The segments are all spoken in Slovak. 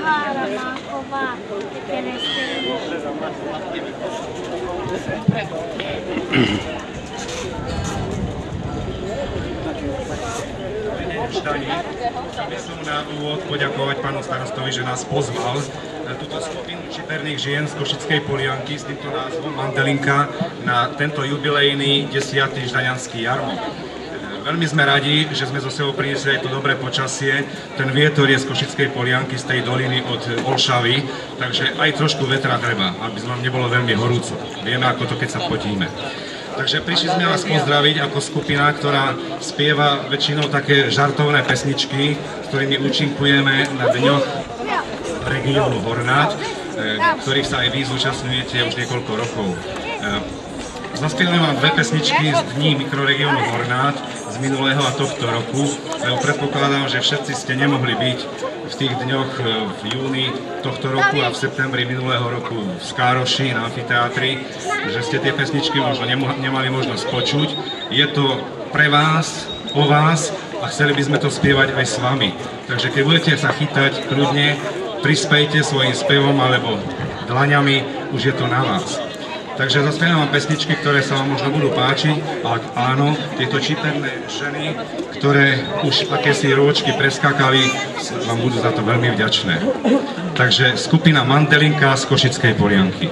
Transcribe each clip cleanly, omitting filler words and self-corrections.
Vára Máková, Keresztényi. Chcel by som na úvod poďakovať pánu starostovi, že nás pozval túto skupinu čiperných žien z Košickej Polianky s týmto názvom Mandelinka na tento jubilejný 10. ždaňanský jarmok. Veľmi sme radi, že sme zo sebou priniesli aj to dobré počasie. Ten vietor je z Košickej Polianky, z tej doliny od Olšavy, takže aj trošku vetra treba, aby nám nebolo veľmi horúco. Vieme, ako to, keď sa potíme. Takže prišli sme vás pozdraviť ako skupina, ktorá spieva väčšinou také žartovné pesničky, s ktorými účinkujeme na dňoch regiónu Hornáť, ktorých sa aj vy zúčastňujete už niekoľko rokov. Zaspievam vám dve pesničky z dní mikroregiónu Hornáť z minulého a tohto roku, lebo predpokladám, že všetci ste nemohli byť v tých dňoch v júni tohto roku a v septembri minulého roku v Skároši na amfiteátri, že ste tie pesničky možno nemali možnosť počuť. Je to pre vás, o vás a chceli by sme to spievať aj s vami. Takže keď budete sa chytať, kľudne prispejte svojím spevom alebo dlaňami, už je to na vás. Takže zaspievam vám pesničky, ktoré sa vám možno budú páčiť, a áno, tieto čiperné ženy, ktoré už akési rôčky preskákali, vám budú za to veľmi vďačné. Takže skupina Mandelinka z Košickej Polianky.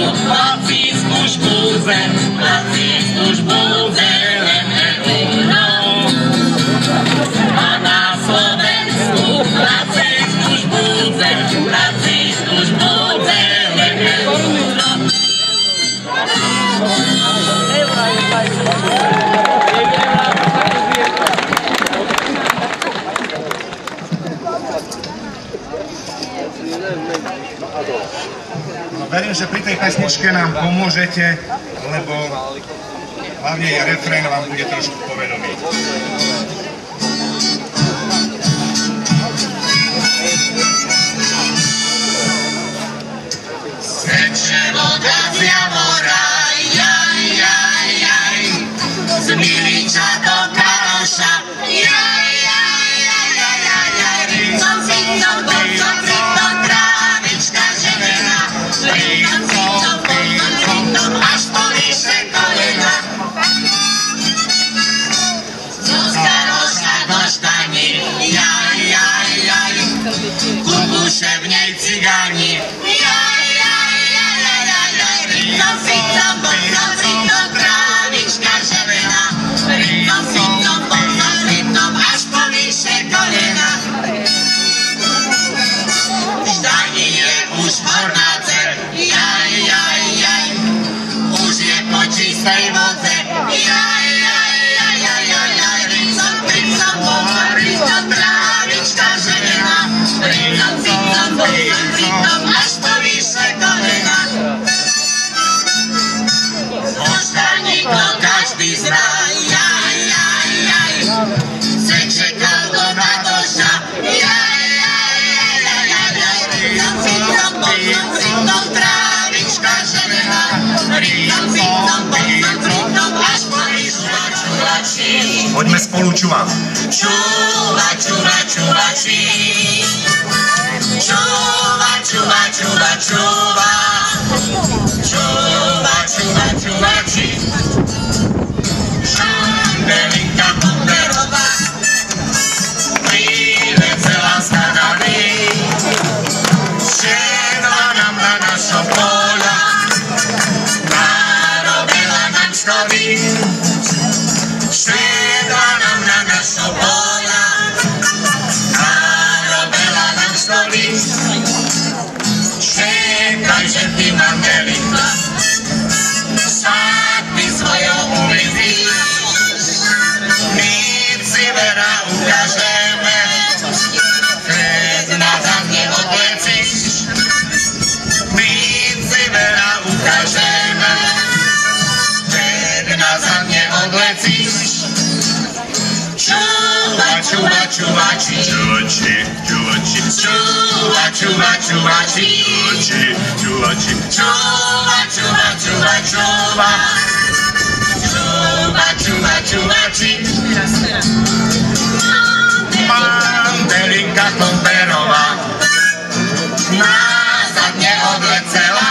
Lacisk už budze, Lacisk už budze, len euro. A na Slovensku Lacisk už budze, Lacisk už budze, len euro. No, verím, že pri tej pesničke nám pomôžete, lebo hlavne jej refrén vám bude trošku povedomý. Seče voda z Javora, jaj, jaj, jaj, z Miliča do Karoša, jaj, jaj, jaj, jaj, jaj, jaj, ricom, cicom, bocom, cicom, trávička želená, ricom, cicom, bocom, cicom, až po vyše kolena. Z Karoša do Štani, jaj, jaj, jaj, Kubuše v nej cigáni, jaj, jaj, jaj, jaj, jaj, jaj, ricom, cicom, bocom, cicom, trávička želená, ricom, cicom, bocom, cicom, až po vyše kolena. Štani je už hornáce, jaj, jaj, jaj, už je po čistej vodze, jaj, jaj, jaj, jaj, jaj, jaj, ricom, cicom, bocom, cicom, trávička želená, ricom, cicom, bocom, cicom, až po vyše kolena. O Štaniku každý zná, jaj, jaj, jaj, se čekal do Radoša, jaj, jaj, jaj, jaj, jaj, jaj, ricom, cicom, bocom, cicom, trávička želená, ricom, cicom, bocom, cicom, až po vyše čuvači. Poďme spolu čúvať. Čuva, čuva, čuvači, čuva, čuva, čuva, čuva, čuva, čuva, čuvači, Angelinka Komberová, príde celá stadaný, šedla nám na našo poľa, narobila nám škody, šedla nám na našo poľa, narobila nám škody. Čekaj, že ty, Angelinka, však ty svojou uvidíš, my si vera ukážeme, keď nás za mne odlecíš, my si vera ukážeme, keď nás za mne odlecíš. Čuva, čuva, čuvači, čuvači, čuvači, čuva, čuva, čuvači, čuvači, čuva, čuva, čuva, čuva, čuva, čuva, čuvači. Angelinka Komberová nás za dne odlecela,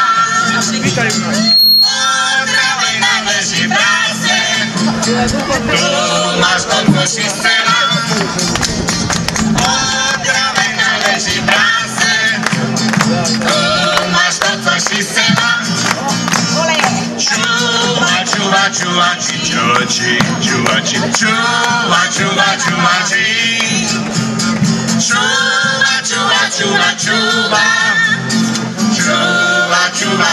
odravej na veži práce, tu máš konkoši scéna, odravej na veži práce, tu máš konkoši scéna. Čuva, čuva, čuvači, čuvači, čuvači, čuva, čuva, čuvači, čuva, čuva, čuva, čuva, čuva, čuva,